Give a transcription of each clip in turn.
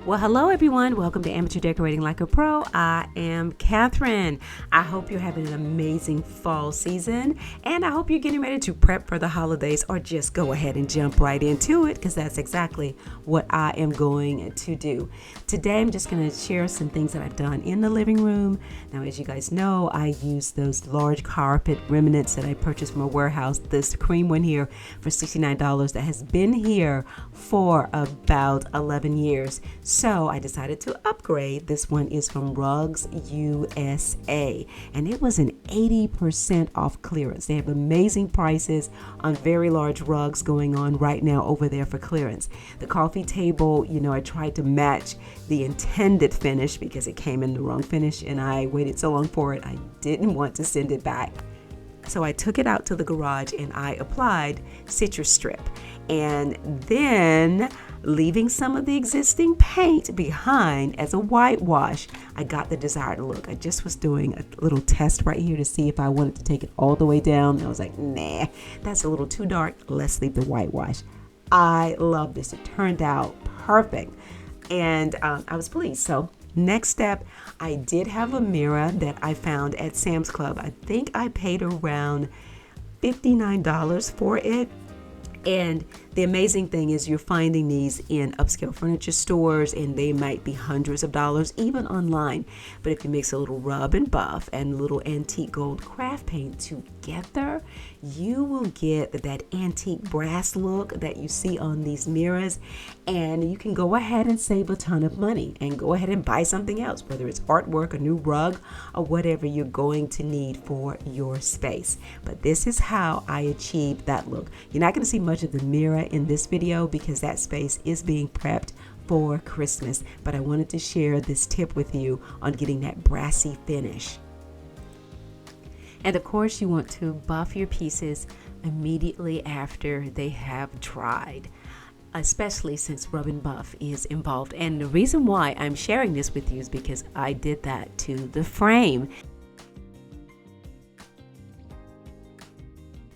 Well, hello everyone. Welcome to Amateur Decorating Like a Pro. I am Catherine. I hope you're having an amazing fall season, and I hope you're getting ready to prep for the holidays or just go ahead and jump right into it, because that's exactly what I am going to do. Today, I'm just going to share some things that I've done in the living room. Now, as you guys know, I use those large carpet remnants that I purchased from a warehouse. This cream one here for $69 that has been here for about 11 years. So I decided to upgrade. This one is from Rugs USA, and it was an 80% off clearance. They have amazing prices on very large rugs going on right now over there for clearance. The coffee table, I tried to match the intended finish because it came in the wrong finish, and I waited so long for it, I didn't want to send it back. So I took it out to the garage and I applied citrus strip, and then leaving some of the existing paint behind as a whitewash, I got the desired look. I just was doing a little test right here to see if I wanted to take it all the way down. I was like, nah, that's a little too dark. Let's leave the whitewash. I love this. It turned out perfect, and I was pleased. So next step, I did have a mirror that I found at Sam's Club. I think I paid around $59 for it. And the amazing thing is you're finding these in upscale furniture stores, and they might be hundreds of dollars, even online. But if you mix a little rub and buff and a little antique gold craft paint together, you will get that antique brass look that you see on these mirrors. And you can go ahead and save a ton of money and go ahead and buy something else, whether it's artwork, a new rug, or whatever you're going to need for your space. But this is how I achieved that look. You're not going to see much of the mirror in this video because that space is being prepped for Christmas, but I wanted to share this tip with you on getting that brassy finish. And of course, you want to buff your pieces immediately after they have dried, especially since rub and buff is involved. And the reason why I'm sharing this with you is because I did that to the frame.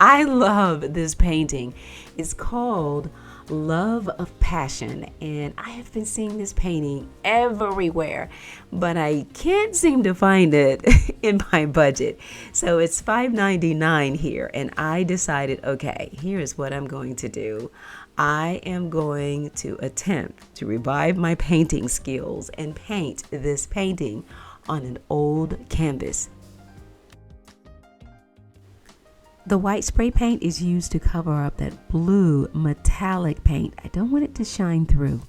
I love this painting. It's called Love of Passion, and I have been seeing this painting everywhere, but I can't seem to find it in my budget. So it's $5.99 here, and I decided, okay, here's what I'm going to do. I am going to attempt to revive my painting skills and paint this painting on an old canvas. The white spray paint is used to cover up that blue metallic paint. I don't want it to shine through.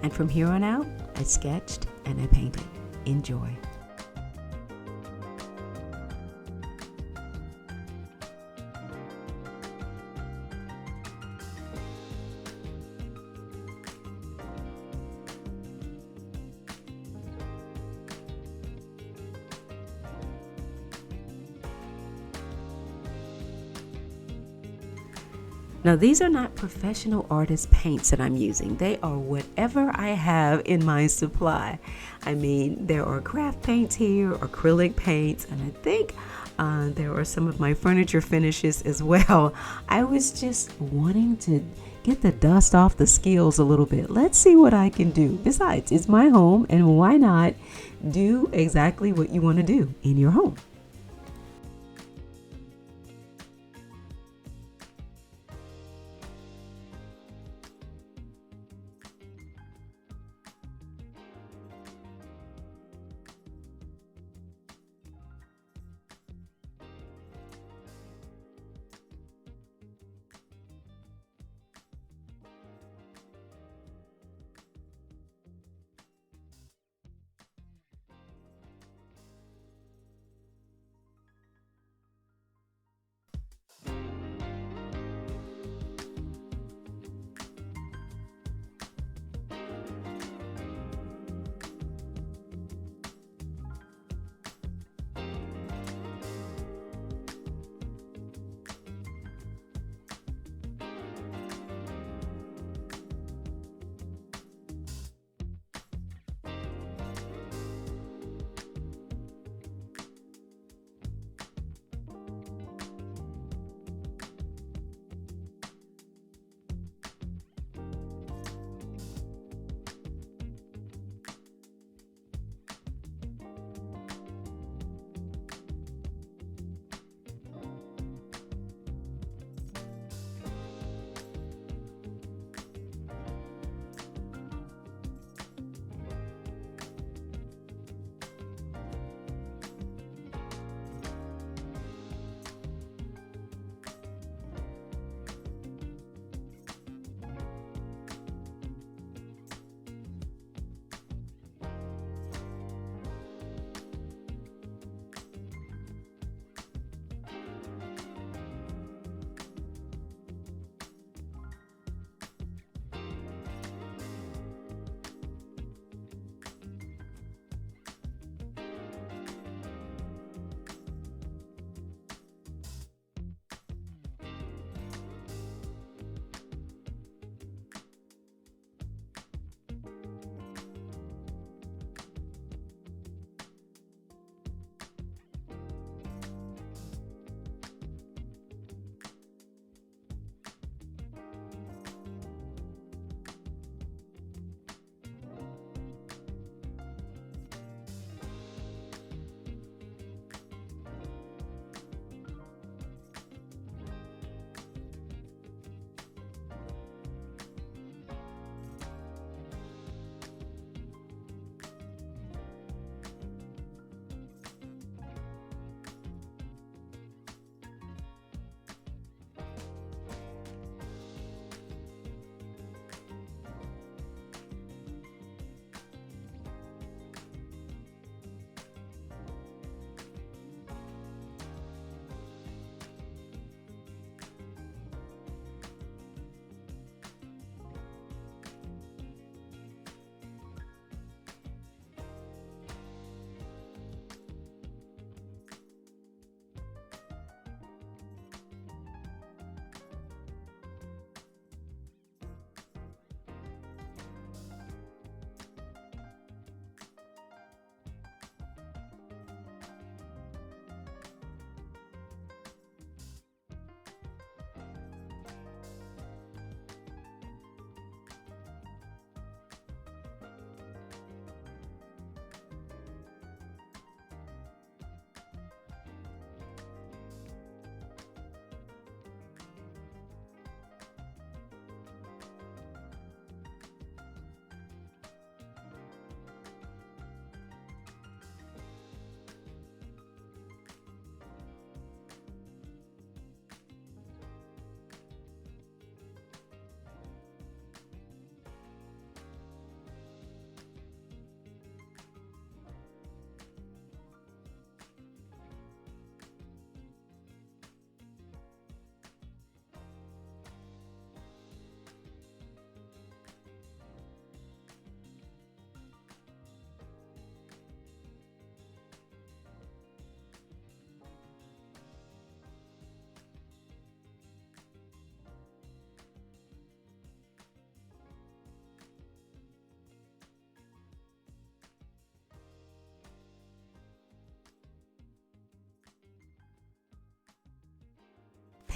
And from here on out, I sketched and I painted. Enjoy. Now, these are not professional artist paints that I'm using. They are whatever I have in my supply. I mean, there are craft paints here, acrylic paints, and I think there are some of my furniture finishes as well. I was just wanting to get the dust off the skills a little bit. Let's see what I can do. Besides, it's my home, and why not do exactly what you want to do in your home?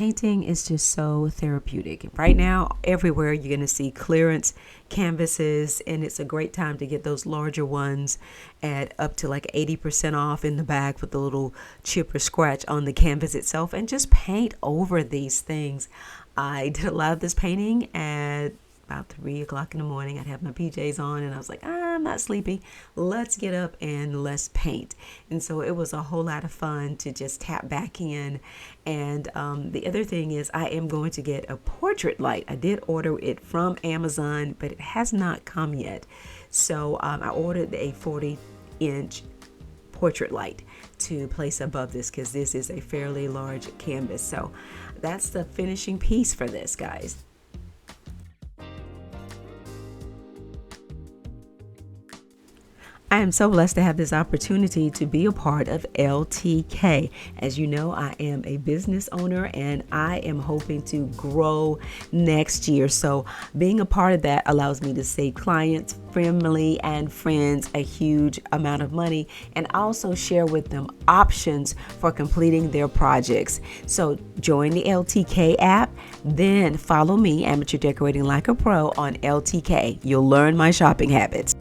painting is just so therapeutic. Right now, everywhere you're going to see clearance canvases, and it's a great time to get those larger ones at up to like 80% off in the back with the little chip or scratch on the canvas itself, and just paint over these things. I did a lot of this painting at about 3 o'clock in the morning. I'd have my PJs on and I was like, I'm not sleepy. Let's get up and let's paint. And so it was a whole lot of fun to just tap back in. And the other thing is I am going to get a portrait light. I did order it from Amazon, but it has not come yet. So I ordered a 40-inch portrait light to place above this because this is a fairly large canvas. So that's the finishing piece for this, guys. I am so blessed to have this opportunity to be a part of LTK. As you know, I am a business owner and I am hoping to grow next year. So being a part of that allows me to save clients, family, and friends a huge amount of money, and also share with them options for completing their projects. So join the LTK app, then follow me, Amateur Decorating Like a Pro, on LTK. You'll learn my shopping habits.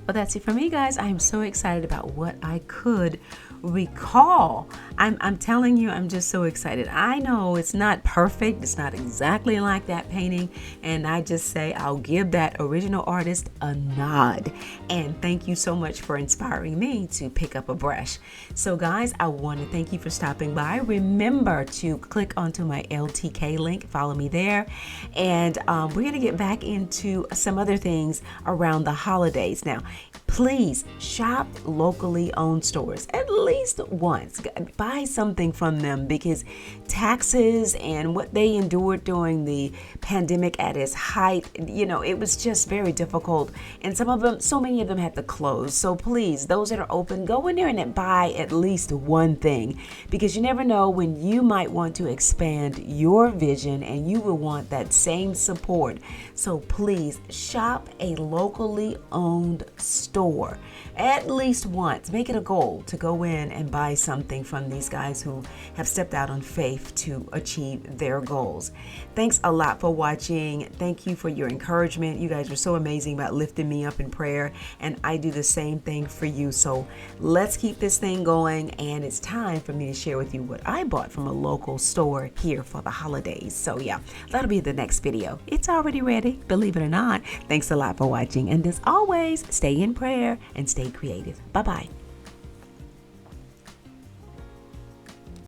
Well, that's it for me, guys. I am so excited about what I could recall. I'm telling you, I'm just so excited. I know it's not perfect. It's not exactly like that painting. And I just say I'll give that original artist a nod. And thank you so much for inspiring me to pick up a brush. So guys, I want to thank you for stopping by. Remember to click onto my LTK link, follow me there. And we're going to get back into some other things around the holidays. Now, please shop locally owned stores at least once. Buy something from them, because taxes and what they endured during the pandemic at its height, it was just very difficult. And so many of them had to close. So please, those that are open, go in there and buy at least one thing, because you never know when you might want to expand your vision and you will want that same support. So please shop a locally owned store at least once. Make it a goal to go in and buy something from these guys who have stepped out on faith to achieve their goals. Thanks a lot for watching. Thank you for your encouragement. You guys are so amazing about lifting me up in prayer, and I do the same thing for you. So let's keep this thing going, and it's time for me to share with you what I bought from a local store here for the holidays. So yeah, that'll be the next video. It's already ready, believe it or not. Thanks a lot for watching, and as always, stay in prayer and stay creative. Bye-bye.